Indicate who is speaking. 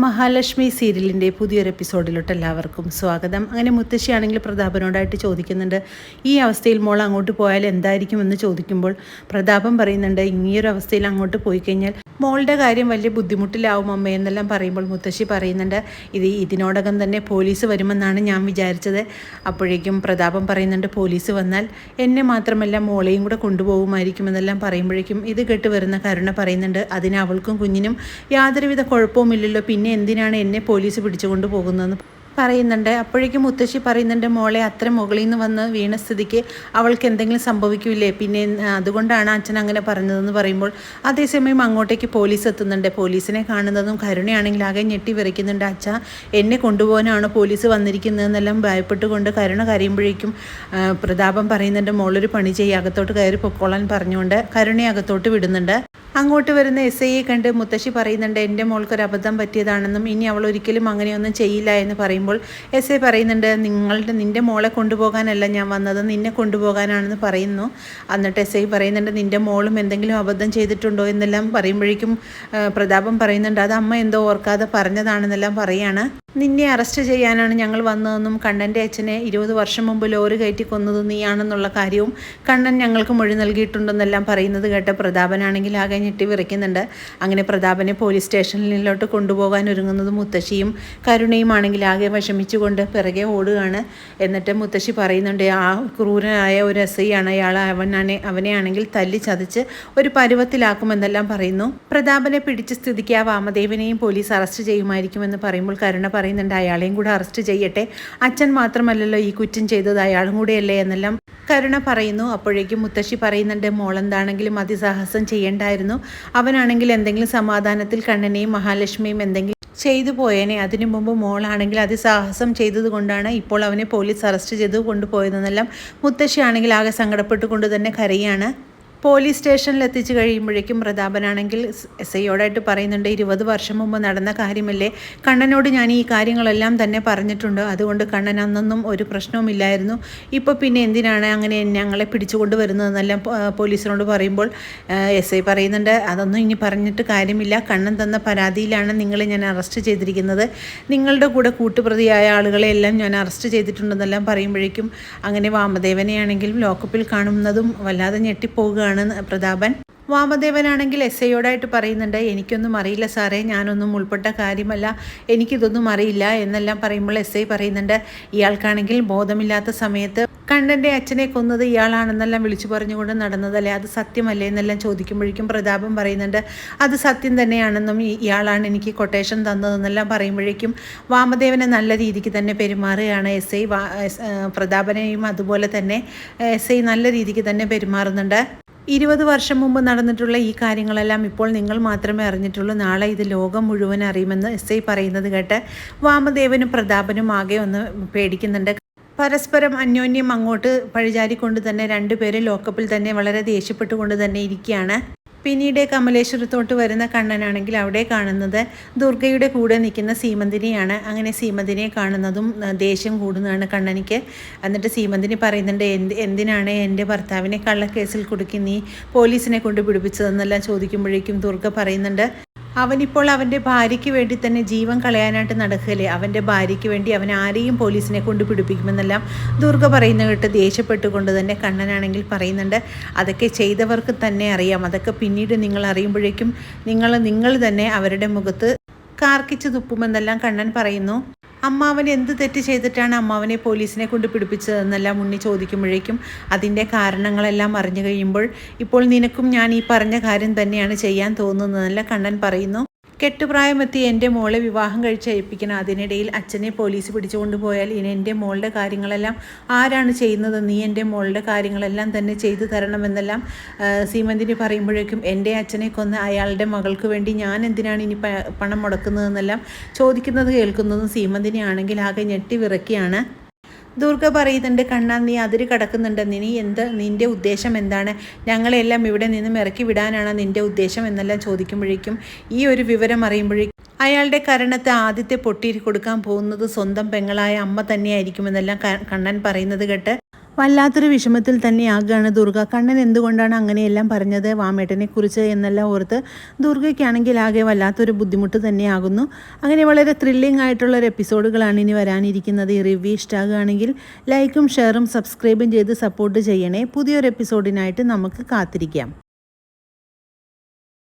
Speaker 1: മഹാലക്ഷ്മി സീരിയലിൻ്റെ പുതിയൊരു എപ്പിസോഡിലോട്ട് എല്ലാവർക്കും സ്വാഗതം. അങ്ങനെ മുത്തശ്ശിയാണെങ്കിൽ പ്രതാപനോടായിട്ട് ചോദിക്കുന്നുണ്ട്, ഈ അവസ്ഥയിൽ മോൾ അങ്ങോട്ട് പോയാൽ എന്തായിരിക്കുമെന്ന് ചോദിക്കുമ്പോൾ പ്രതാപൻ പറയുന്നുണ്ട്, ഇങ്ങനെയൊരു അവസ്ഥയിൽ അങ്ങോട്ട് പോയി കഴിഞ്ഞാൽ മോളുടെ കാര്യം വലിയ ബുദ്ധിമുട്ടിലാവും അമ്മ എന്നെല്ലാം പറയുമ്പോൾ മുത്തശ്ശി പറയുന്നുണ്ട്, ഇതിനോടകം തന്നെ പോലീസ് വരുമെന്നാണ് ഞാൻ വിചാരിച്ചത്. അപ്പോഴേക്കും പ്രതാപൻ പറയുന്നുണ്ട്, പോലീസ് വന്നാൽ എന്നെ മാത്രമല്ല മോളെയും കൂടെ കൊണ്ടുപോകുമായിരിക്കുമെന്നെല്ലാം പറയുമ്പോഴേക്കും ഇത് കേട്ട് വരുന്ന കരുണ പറയുന്നുണ്ട്, അതിന് അവൾക്കും കുഞ്ഞിനും യാതൊരുവിധ കുഴപ്പവുമില്ലല്ലോ, പിന്നെ എന്തിനാണ് എന്നെ പോലീസ് പിടിച്ചുകൊണ്ട് പോകുന്നതെന്ന് പറയുന്നുണ്ട്. അപ്പോഴേക്കും മുത്തശ്ശി പറയുന്നുണ്ട്, മോളെ അത്ര മുകളിൽ നിന്ന് വന്ന് വീണ സ്ഥിതിക്ക് അവൾക്ക് എന്തെങ്കിലും സംഭവിക്കില്ലേ, പിന്നെ അതുകൊണ്ടാണ് അച്ഛൻ അങ്ങനെ പറഞ്ഞതെന്ന് പറയുമ്പോൾ അതേസമയം അങ്ങോട്ടേക്ക് പോലീസ് എത്തുന്നുണ്ട്. പോലീസിനെ കാണുന്നതും കരുണയാണെങ്കിൽ ആകെ ഞെട്ടി വിറയ്ക്കുന്നുണ്ട്. അച്ഛ, എന്നെ കൊണ്ടുപോകാനാണ് പോലീസ് വന്നിരിക്കുന്നതെന്നെല്ലാം ഭയപ്പെട്ടുകൊണ്ട് കരുണ കരയുമ്പോഴേക്കും പ്രതാപൻ പറയുന്നുണ്ട്, മോളൊരു പണി ചെയ്യുക, അകത്തോട്ട് കയറി പൊക്കോളാൻ പറഞ്ഞുകൊണ്ട് കരുണയെ അകത്തോട്ട് വിടുന്നുണ്ട്. അങ്ങോട്ട് വരുന്ന ഐയെ കണ്ട് മുത്തശ്ശി പറയുന്നുണ്ട്, എൻ്റെ മോൾക്കൊരു അബദ്ധം പറ്റിയതാണെന്നും ഇനി അവൾ ഒരിക്കലും അങ്ങനെയൊന്നും ചെയ്യില്ല എന്ന് പറയുമ്പോൾ ഐ പറയുന്നുണ്ട്, നിന്റെ മോളെ കൊണ്ടുപോകാനല്ല ഞാൻ വന്നത്, നിന്നെ കൊണ്ടുപോകാനാണെന്ന് പറയുന്നു. എന്നിട്ട് ഐ പറയുന്നുണ്ട്, നിൻ്റെ മോളും എന്തെങ്കിലും അബദ്ധം ചെയ്തിട്ടുണ്ടോ എന്നെല്ലാം പറയുമ്പോഴേക്കും പ്രതാപൻ പറയുന്നുണ്ട്, അത് അമ്മ എന്തോ ഓർക്കാതെ പറഞ്ഞതാണെന്നെല്ലാം പറയാണ്. നിന്നെ അറസ്റ്റ് ചെയ്യാനാണ് ഞങ്ങൾ വന്നതെന്നും കണ്ണൻ്റെ അച്ഛനെ 20 വർഷം മുമ്പ് ലോറി കയറ്റി കൊന്നത് നീയാണെന്നുള്ള കാര്യവും കണ്ണൻ ഞങ്ങൾക്ക് മൊഴി നൽകിയിട്ടുണ്ടെന്നെല്ലാം പറയുന്നത് കേട്ട് പ്രതാപനാണെങ്കിൽ ആകെ ഞെട്ടി വിറയ്ക്കുന്നുണ്ട്. അങ്ങനെ പ്രതാപനെ പോലീസ് സ്റ്റേഷനിലോട്ട് കൊണ്ടുപോകാൻ ഒരുങ്ങുന്നത് മുത്തശ്ശിയും കരുണയും ആണെങ്കിൽ ആകെ വിഷമിച്ചുകൊണ്ട് പിറകെ ഓടുകയാണ്. എന്നിട്ട് മുത്തശ്ശി പറയുന്നുണ്ട്, ആ ക്രൂരനായ ഒരു ആണ് അയാൾ, അവനെ ആണെങ്കിൽ തല്ലി ചതച്ച് ഒരു പരുവത്തിലാക്കുമെന്നെല്ലാം പറയുന്നു. പ്രതാപനെ പിടിച്ച സ്ഥിതിക്ക് ആ വാമദേവനെയും പോലീസ് അറസ്റ്റ് ചെയ്യുമായിരിക്കുമെന്ന് പറയുമ്പോൾ കരുണ പറയുന്നുണ്ട്, അയാളെയും കൂടെ അറസ്റ്റ് ചെയ്യട്ടെ, അച്ഛൻ മാത്രമല്ലല്ലോ ഈ കുറ്റം ചെയ്തത്, അയാളും കൂടെയല്ലേ എന്നെല്ലാം കരുണ പറയുന്നു. അപ്പോഴേക്കും മുത്തശ്ശി പറയുന്നുണ്ട്, മോളെന്താണെങ്കിലും അതിസാഹസം ചെയ്യേണ്ടായിരുന്നു, അവനാണെങ്കിൽ എന്തെങ്കിലും സമാധാനത്തിൽ കണ്ണനെയും മഹാലക്ഷ്മിയും എന്തെങ്കിലും ചെയ്തു പോയേനെ, അതിനു മുമ്പ് മോളാണെങ്കിൽ അതിസാഹസം ചെയ്തതുകൊണ്ടാണ് ഇപ്പോൾ അവനെ പോലീസ് അറസ്റ്റ് ചെയ്ത് കൊണ്ടുപോയതെന്നെല്ലാം മുത്തശ്ശിയാണെങ്കിൽ ആകെ സങ്കടപ്പെട്ടുകൊണ്ട് തന്നെ കരയാണ്. പോലീസ് സ്റ്റേഷനിൽ എത്തിച്ചു കഴിയുമ്പോഴേക്കും പ്രതാപനാണെങ്കിൽ ഐയോടായിട്ട് പറയുന്നുണ്ട്, 20 വർഷം മുമ്പ് നടന്ന കാര്യമല്ലേ, കണ്ണനോട് ഞാൻ ഈ കാര്യങ്ങളെല്ലാം തന്നെ പറഞ്ഞിട്ടുണ്ട്, അതുകൊണ്ട് കണ്ണൻ അന്നൊന്നും ഒരു പ്രശ്നവുമില്ലായിരുന്നു, ഇപ്പോൾ പിന്നെ എന്തിനാണ് അങ്ങനെ ഞങ്ങളെ പിടിച്ചുകൊണ്ട് വരുന്നതെന്നെല്ലാം പോലീസിനോട് പറയുമ്പോൾ ഐ പറയുന്നുണ്ട്, അതൊന്നും ഇനി പറഞ്ഞിട്ട് കാര്യമില്ല, കണ്ണൻ തന്ന പരാതിയിലാണ് നിങ്ങളെ ഞാൻ അറസ്റ്റ് ചെയ്തിരിക്കുന്നത്, നിങ്ങളുടെ കൂടെ കൂട്ടുപ്രതിയായ ആളുകളെ എല്ലാം ഞാൻ അറസ്റ്റ് ചെയ്തിട്ടുണ്ടെന്നെല്ലാം പറയുമ്പോഴേക്കും അങ്ങനെ വാമദേവനെയാണെങ്കിലും ലോക്കപ്പിൽ കാണുന്നതും വല്ലാതെ ഞെട്ടിപ്പോവുകയാണ് പ്രതാപൻ. വാമദേവനാണെങ്കിൽ ഐയോടായിട്ട് പറയുന്നുണ്ട്, എനിക്കൊന്നും അറിയില്ല സാറേ, ഞാനൊന്നും ഉൾപ്പെട്ട കാര്യമല്ല, എനിക്കിതൊന്നും അറിയില്ല എന്നെല്ലാം പറയുമ്പോൾ ഐ പറയുന്നുണ്ട്, ഇയാൾക്കാണെങ്കിൽ ബോധമില്ലാത്ത സമയത്ത് കണ്ണൻ്റെ അച്ഛനെ കൊന്നത് ഇയാളാണെന്നെല്ലാം വിളിച്ചു പറഞ്ഞുകൊണ്ട് നടന്നതല്ലേ, അത് സത്യമല്ലേ എന്നെല്ലാം ചോദിക്കുമ്പോഴേക്കും പ്രതാപൻ പറയുന്നുണ്ട്, അത് സത്യം തന്നെയാണെന്നും ഇയാളാണ് എനിക്ക് കൊട്ടേഷൻ തന്നതെന്നെല്ലാം പറയുമ്പോഴേക്കും വാമദേവനെ നല്ല രീതിക്ക് തന്നെ പെരുമാറുകയാണ് ഐ. പ്രതാപനെയും അതുപോലെ തന്നെ ഐ നല്ല രീതിക്ക് തന്നെ പെരുമാറുന്നുണ്ട്. 20 വർഷം മുമ്പ് നടന്നിട്ടുള്ള ഈ കാര്യങ്ങളെല്ലാം ഇപ്പോൾ നിങ്ങൾ മാത്രമേ അറിഞ്ഞിട്ടുള്ളൂ, നാളെ ഇത് ലോകം മുഴുവൻ അറിയുമെന്ന് ഐ പറയുന്നത് കേട്ട് വാമദേവനും പ്രതാപനും ആകെ ഒന്ന് പേടിക്കുന്നുണ്ട്. പരസ്പരം അന്യോന്യം അങ്ങോട്ട് പഴിചാരിക്കൊണ്ട് തന്നെ രണ്ടുപേരും ലോക്കപ്പിൽ തന്നെ വളരെ ദേഷ്യപ്പെട്ടുകൊണ്ട് തന്നെ ഇരിക്കുകയാണ്. പിന്നീട് കമലേശ്വരത്തോട്ട് വരുന്ന കണ്ണനാണെങ്കിൽ അവിടെ കാണുന്നത് ദുർഗയുടെ കൂടെ നിൽക്കുന്ന സീമന്തിനെയാണ്. അങ്ങനെ സീമന്തിനെ കാണുന്നതും ദേഷ്യം കൂടുന്നതാണ് കണ്ണനിക്ക്. എന്നിട്ട് സീമന്തിനി പറയുന്നുണ്ട്, എന്തിനാണ് എൻ്റെ ഭർത്താവിനെ കള്ളക്കേസിൽ കുടുക്കി നീ പോലീസിനെ കൊണ്ട് പിടിപ്പിച്ചതെന്നെല്ലാം ചോദിക്കുമ്പോഴേക്കും ദുർഗ പറയുന്നുണ്ട്, അവനിപ്പോൾ അവൻ്റെ ഭാര്യയ്ക്ക് വേണ്ടി തന്നെ ജീവൻ കളയാനായിട്ട് നടക്കുകയല്ലേ, അവൻ്റെ ഭാര്യയ്ക്ക് വേണ്ടി അവൻ ആരെയും പോലീസിനെ കൊണ്ട് പിടിപ്പിക്കുമെന്നെല്ലാം ദുർഗ പറയുന്ന കേട്ട് ദേഷ്യപ്പെട്ടുകൊണ്ട് തന്നെ കണ്ണനാണെങ്കിൽ പറയുന്നുണ്ട്, അതൊക്കെ ചെയ്തവർക്ക് തന്നെ അറിയാം, അതൊക്കെ പിന്നീട് നിങ്ങൾ അറിയുമ്പോഴേക്കും നിങ്ങൾ തന്നെ അവരുടെ മുഖത്ത് കാർക്കിച്ച് തുപ്പുമെന്നെല്ലാം കണ്ണൻ പറയുന്നു. അമ്മാവൻ എന്ത് തെറ്റ് ചെയ്തിട്ടാണ് അമ്മാവനെ പോലീസിനെ കൊണ്ട് പിടിപ്പിച്ചതെന്നെല്ലാം ഉണ്ണി ചോദിക്കുമ്പോഴേക്കും അതിൻ്റെ കാരണങ്ങളെല്ലാം അറിഞ്ഞു കഴിയുമ്പോൾ ഇപ്പോൾ നിനക്കും ഞാൻ ഈ പറഞ്ഞ കാര്യം തന്നെയാണ് ചെയ്യാൻ തോന്നുന്നതെന്നെല്ലാം കണ്ണൻ പറയുന്നു. കെട്ടുപ്രായമെത്തി എൻ്റെ മോളെ വിവാഹം കഴിച്ചയപ്പിക്കണം, അതിനിടയിൽ അച്ഛനെ പോലീസ് പിടിച്ചുകൊണ്ട് പോയാൽ ഇനി എൻ്റെ മോളുടെ കാര്യങ്ങളെല്ലാം ആരാണ് ചെയ്യുന്നത്, നീ എൻ്റെ മോളുടെ കാര്യങ്ങളെല്ലാം തന്നെ ചെയ്തു തരണമെന്നെല്ലാം സീമന്തിനി പറയുമ്പോഴേക്കും എൻ്റെ അച്ഛനെ കൊന്ന് അയാളുടെ മകൾക്ക് വേണ്ടി ഞാൻ എന്തിനാണ് ഇനി പണം മുടക്കുന്നതെന്നെല്ലാം ചോദിക്കുന്നത് കേൾക്കുന്നതും സീമന്തിനി ആണെങ്കിൽ ആകെ ഞെട്ടി വിറക്കിയാണ്. ദുർഗ പറയുന്നുണ്ട്, കണ്ണാ നീ അതിര് കടക്കുന്നുണ്ട്, നിൻ്റെ ഉദ്ദേശം എന്താണ്, ഞങ്ങളെല്ലാം ഇവിടെ നിന്നും ഇറക്കി വിടാനാണ് നിൻ്റെ ഉദ്ദേശം എന്നെല്ലാം ചോദിക്കുമ്പോഴേക്കും ഈ ഒരു വിവരം അറിയുമ്പോഴേക്കും അയാളുടെ കരണത്തെ ആദ്യത്തെ പൊട്ടി കൊടുക്കാൻ പോകുന്നത് സ്വന്തം പെങ്ങളായ അമ്മ തന്നെയായിരിക്കുമെന്നെല്ലാം കണ്ണൻ പറയുന്നത് കേട്ട് വല്ലാത്തൊരു വിഷമത്തിൽ തന്നെയാകുകയാണ് ദുർഗ. കണ്ണൻ എന്തുകൊണ്ടാണ് അങ്ങനെയെല്ലാം പറഞ്ഞത് വാമേട്ടനെ കുറിച്ച് എന്നെല്ലാം ഓർത്ത് ദുർഗയ്ക്കാണെങ്കിൽ ആകെ വല്ലാത്തൊരു ബുദ്ധിമുട്ട് തന്നെയാകുന്നു. അങ്ങനെ വളരെ ത്രില്ലിംഗ് ആയിട്ടുള്ള ഒരു എപ്പിസോഡുകളാണ് ഇനി വരാനിരിക്കുന്നത്. ഈ റിവ്യൂ ഇഷ്ടമാകുകയാണെങ്കിൽ ലൈക്കും ഷെയറും സബ്സ്ക്രൈബും ചെയ്ത് സപ്പോർട്ട് ചെയ്യണേ. പുതിയൊരു എപ്പിസോഡിനായിട്ട് നമുക്ക് കാത്തിരിക്കാം.